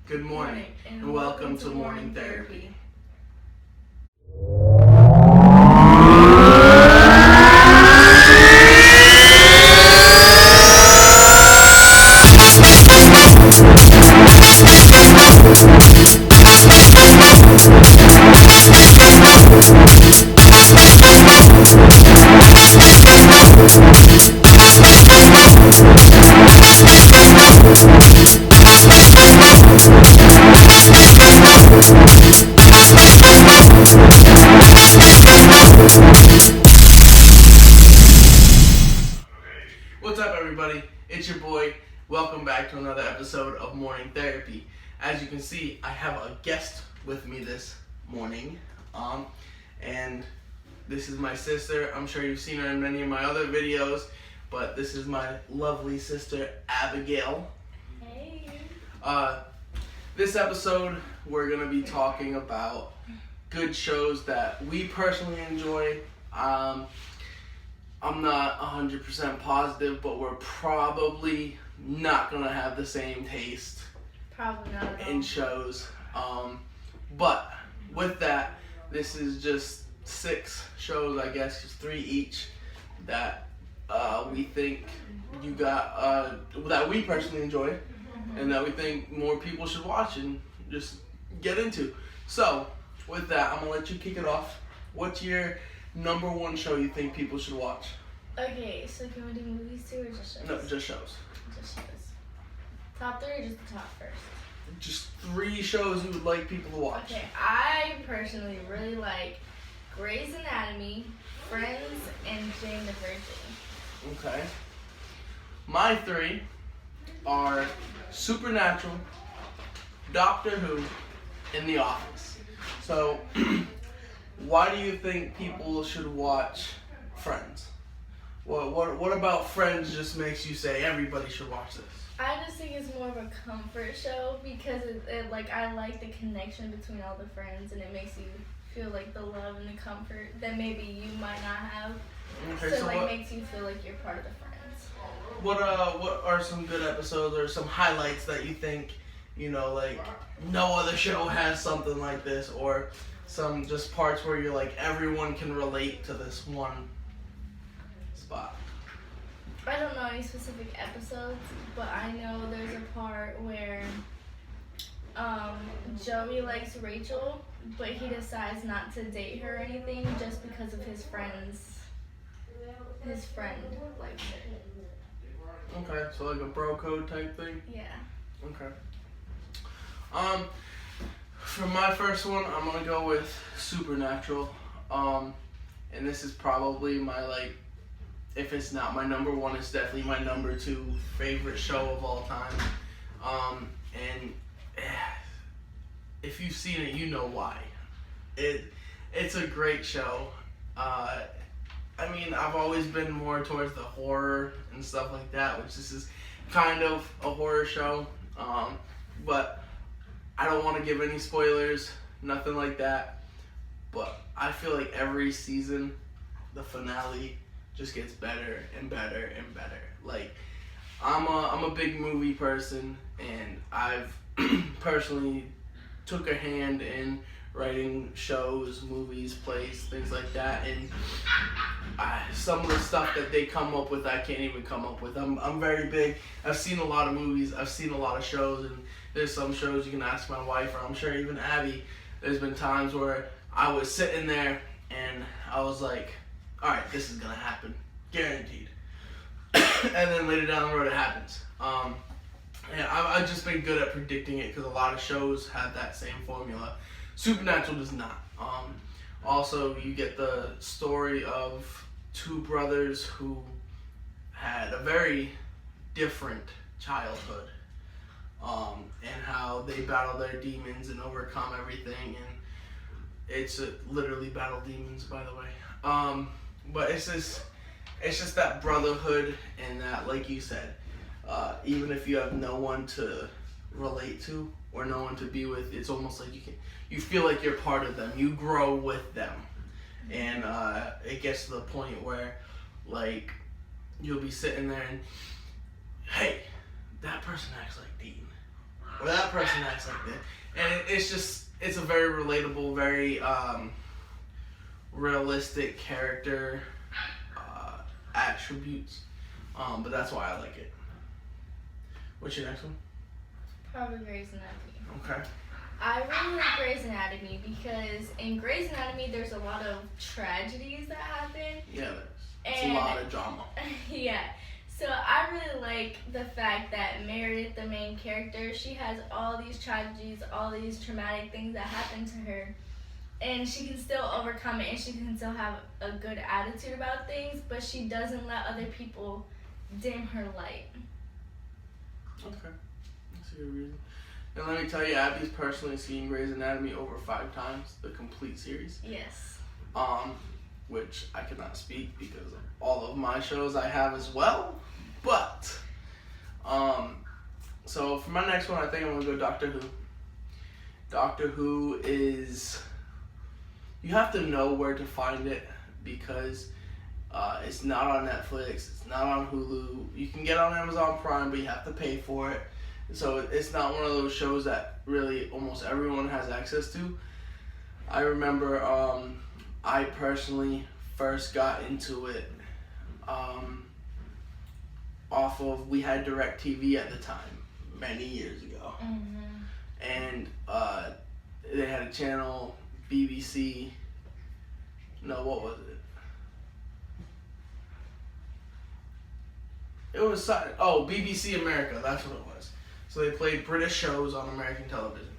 Good morning, and welcome to Morning Therapy. What's up, everybody? It's your boy. Welcome back to another episode of Morning Therapy. As you can see, I have a guest with me this morning, and this is my sister. I'm sure you've seen her in many of my other videos, but this is my lovely sister, Abigail. Hey. This episode, we're going to be talking about good shows that we personally enjoy. I'm not 100% positive, but we're probably not going to have the same taste Probably not at all. in shows. But with that, this is just 6 shows, I guess, just 3 each, that we think that we personally enjoy, and that we think more people should watch and just get into. So, with that, I'm going to let you kick it off. What's your number one show you think people should watch? Okay, so can we do movies too or just shows? No, just shows. Just shows. Top 3 or just the top first? Just 3 shows you would like people to watch. Okay, I personally really like Grey's Anatomy, Friends, and Jane the Virgin. Okay. My 3 are Supernatural, Doctor Who, and The Office. So, why do you think people should watch Friends? What about Friends just makes you say everybody should watch this? I just think it's more of a comfort show because I like the connection between all the friends, and it makes you feel like the love and the comfort that maybe you might not have. Okay, So makes you feel like you're part of the friends. What are some good episodes or some highlights that you think, like no other show has something like this, or some just parts where you're like everyone can relate to this one spot? I don't know any specific episodes, but I know there's a part where Joey likes Rachel, but he decides not to date her or anything just because of his friend likes her. Okay, so like a bro code type thing? Yeah. Okay. For my first one, I'm gonna go with Supernatural. And this is probably my, if it's not my number 1, it's definitely my number 2 favorite show of all time. And if you've seen it, you know why. It's a great show. I've always been more towards the horror and stuff like that, which this is kind of a horror show. But I don't want to give any spoilers, nothing like that. But I feel like every season, the finale just gets better and better and better. Like, I'm a big movie person, and I've personally took a hand in writing shows, movies, plays, things like that, and some of the stuff that they come up with, I can't even come up with. I'm very big. I've seen a lot of movies, I've seen a lot of shows, and there's some shows you can ask my wife, or I'm sure even Abby, there's been times where I was sitting there and I was like, alright, this is gonna happen, guaranteed. And then later down the road it happens. And I've just been good at predicting it because a lot of shows have that same formula. Supernatural does not. Also, you get the story of 2 brothers who had a very different childhood, and how they battle their demons and overcome everything. And it's literally battle demons, by the way. But it's just that brotherhood, and that, like you said, even if you have no one to relate to or no one to be with, it's almost like you feel like you're part of them. You grow with them, and it gets to the point where, like, you'll be sitting there and, hey, that person acts like Dean. or that person acts like that. And it's a very relatable, very realistic character attributes. But that's why I like it. What's your next one? Probably Grey's Anatomy. Okay. I really like Grey's Anatomy because in Grey's Anatomy there's a lot of tragedies that happen. Yeah, it's a lot of drama. Yeah. So I really like the fact that Meredith, the main character, she has all these tragedies, all these traumatic things that happen to her. And she can still overcome it and she can still have a good attitude about things, but she doesn't let other people dim her light. Okay. That's a good reason. And let me tell you, Abby's personally seen Grey's Anatomy over 5 times, the complete series. Yes. Which I cannot speak because of all of my shows I have as well. But, so for my next one, I think I'm gonna go Doctor Who. Doctor Who is, you have to know where to find it because it's not on Netflix, it's not on Hulu. You can get on Amazon Prime, but you have to pay for it. So it's not one of those shows that really almost everyone has access to. I remember I personally first got into it off of, we had DirecTV at the time, many years ago. Mm-hmm. And they had a channel, BBC, no, what was it? It was, BBC America, that's what it was. So they played British shows on American television.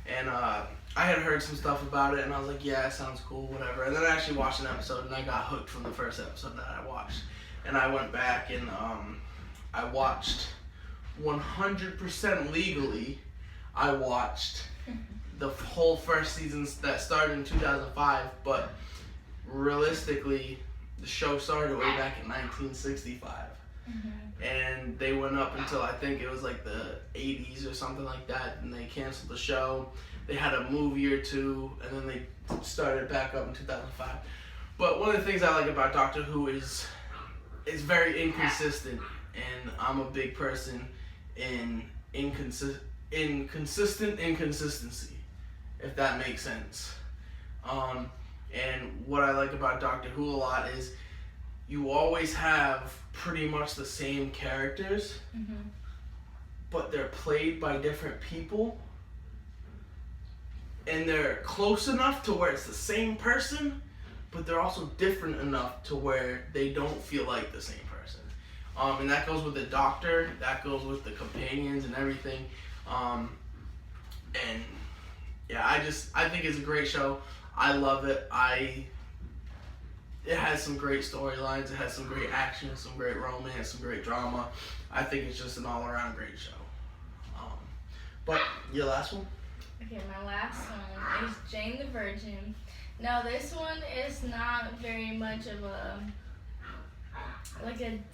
And I had heard some stuff about it, and I was like, yeah, it sounds cool, whatever. And then I actually watched an episode, and I got hooked from the first episode that I watched. And I went back, and I watched 100% legally. I watched the whole first season that started in 2005, but realistically, the show started way back in 1965. Mm-hmm. And they went up until I think it was like the 80s or something like that, and they canceled the show. They had a movie or two, and then they started back up in 2005. But one of the things I like about Doctor Who is it's very inconsistent, and I'm a big person in inconsistent inconsistency, if that makes sense. And what I like about Doctor Who a lot is you always have pretty much the same characters, Mm-hmm. but they're played by different people. And they're close enough to where it's the same person, but they're also different enough to where they don't feel like the same person. And that goes with the Doctor, that goes with the companions and everything. And yeah, I think it's a great show. I love it. It has some great storylines. It has some great action, some great romance, some great drama. I think it's just an all-around great show. But your last one? Okay, my last one is Jane the Virgin. Now, this one is not very much of a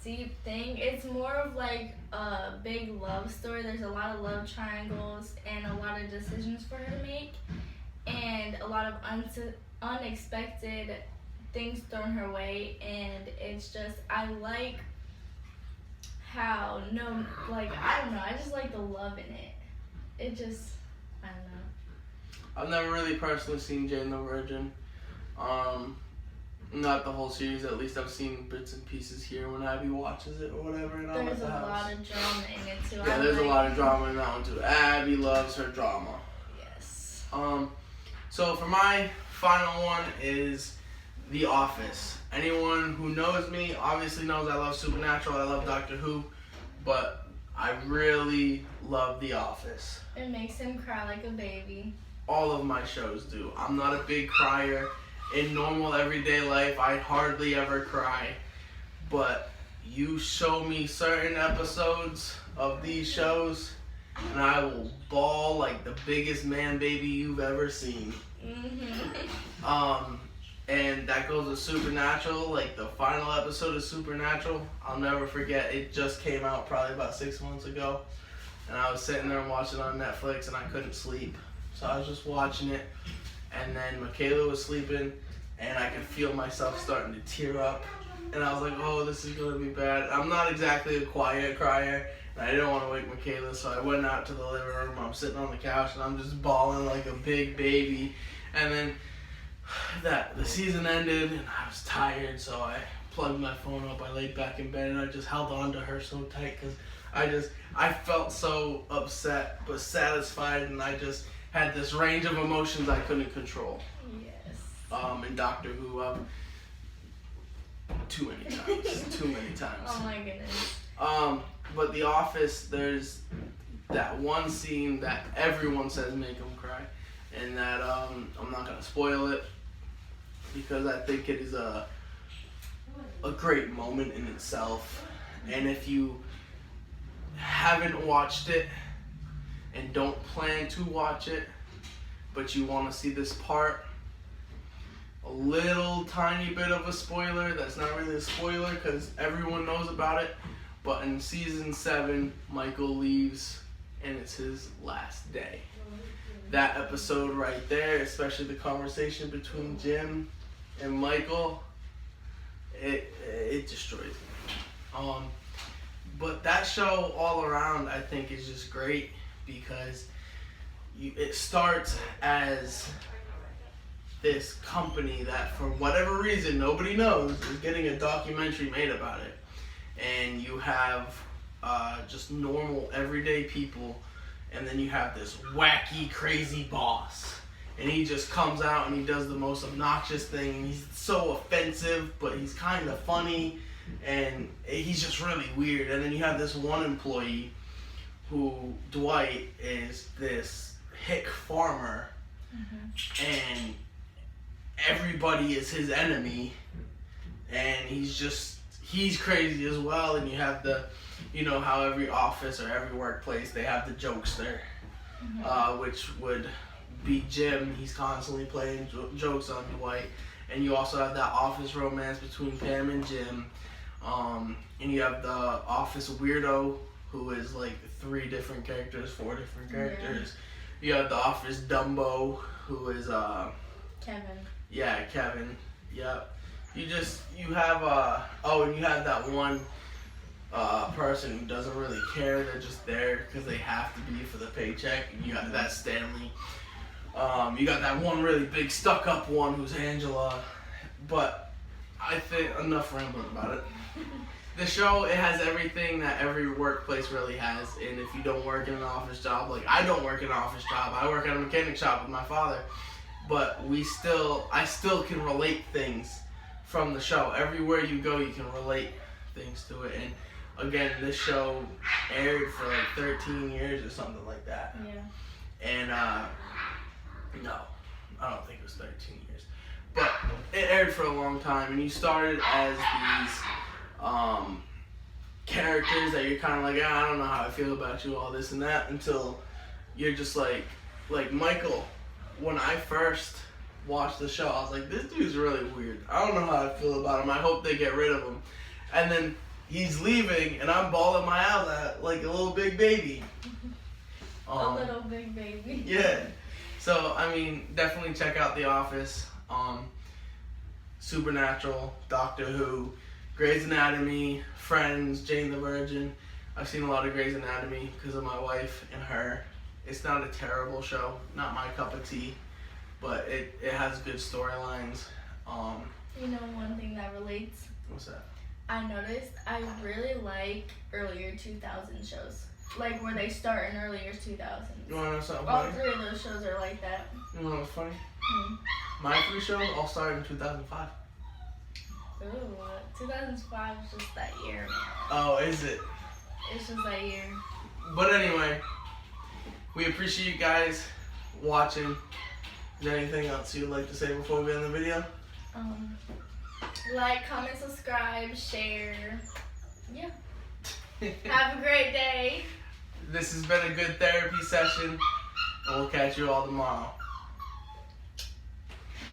deep thing. It's more of like a big love story. There's a lot of love triangles and a lot of decisions for her to make, and a lot of unexpected things thrown her way. And it's just, I like how, I don't know, I just like the love in it. It just, I don't know. I've never really personally seen Jane the Virgin. Not the whole series, at least I've seen bits and pieces here when Abby watches it or whatever, and I'm at There's the a house. lot of drama in it too. Yeah, there's a lot of drama in that one too. Abby loves her drama. Yes. So for my final one is The Office. Anyone who knows me obviously knows I love Supernatural, I love Doctor Who, but I really love The Office. It makes him cry like a baby. All of my shows do. I'm not a big crier. In normal everyday life, I hardly ever cry. But you show me certain episodes of these shows, and I will bawl like the biggest man baby you've ever seen. Mm-hmm. And that goes with Supernatural, like the final episode of Supernatural. I'll never forget, it just came out probably about 6 months ago. And I was sitting there and watching it on Netflix, and I couldn't sleep. So I was just watching it, and then Michaela was sleeping, and I could feel myself starting to tear up. And I was like, oh, this is going to be bad. I'm not exactly a quiet crier, I didn't want to wake Michaela, so I went out to the living room. I'm sitting on the couch and I'm just bawling like a big baby. And then the season ended and I was tired, so I plugged my phone up. I laid back in bed and I just held on to her so tight because I felt so upset but satisfied, and I just had this range of emotions I couldn't control. Yes. In Doctor Who, too many times. Oh my goodness. But The Office, there's that one scene that everyone says make them cry, and that I'm not gonna spoil it because I think it is a great moment in itself. And if you haven't watched it and don't plan to watch it, but you want to see this part, a little tiny bit of a spoiler that's not really a spoiler because everyone knows about it, but in season 7 Michael leaves and it's his last day. That episode right there, especially the conversation between Jim and Michael, it destroys me. But that show all around I think is just great because it starts as this company that for whatever reason nobody knows is getting a documentary made about it, and you have just normal everyday people, and then you have this wacky crazy boss, and he just comes out and he does the most obnoxious thing. He's so offensive, but he's kind of funny, and he's just really weird. And then you have this one employee who, Dwight, is this hick farmer, and everybody is his enemy, and he's crazy as well. And you have how every office or every workplace, they have the jokester, which would be Jim. He's constantly playing jokes on Dwight. And you also have that office romance between Pam and Jim. And you have the office weirdo, who is like 4 different characters. You have the office Dumbo, who is Kevin. Yeah, Kevin. Yep. You have and you have that one person who doesn't really care. They're just there because they have to be for the paycheck. And you got that Stanley. You got that one really big stuck-up one who's Angela. But I think enough rambling about it. The show, it has everything that every workplace really has. And if you don't work in an office job, like I don't work in an office job, I work at a mechanic shop with my father. But I still can relate things from the show. Everywhere you go, you can relate things to it. And again, this show aired for like 13 years or something like that. Yeah. And no, I don't think it was 13 years. But it aired for a long time, and you started as these characters that you're kind of like, I don't know how I feel about you, all this and that, until you're just like Michael. When I first watched the show, I was like, this dude's really weird. I don't know how I feel about him. I hope they get rid of him. And then he's leaving, and I'm bawling my eyes out like a little big baby. A little big baby. Yeah. So, I mean, definitely check out The Office, Supernatural, Doctor Who, Grey's Anatomy, Friends, Jane the Virgin. I've seen a lot of Grey's Anatomy because of my wife and her. It's not a terrible show, not my cup of tea, but it has good storylines. You know one thing that relates? What's that? I noticed I really like earlier 2000 shows. Like where they start in earlier 2000s. You want to know something All funny? 3 of those shows are like that. You want to know what's funny? My 3 shows all started in 2005. Ooh, 2005 is just that year. Oh, is it? It's just that year. But anyway, we appreciate you guys watching. Is there anything else you'd like to say before we end the video? Like, comment, subscribe, share. Yeah. Have a great day. This has been a good therapy session, and we'll catch you all tomorrow.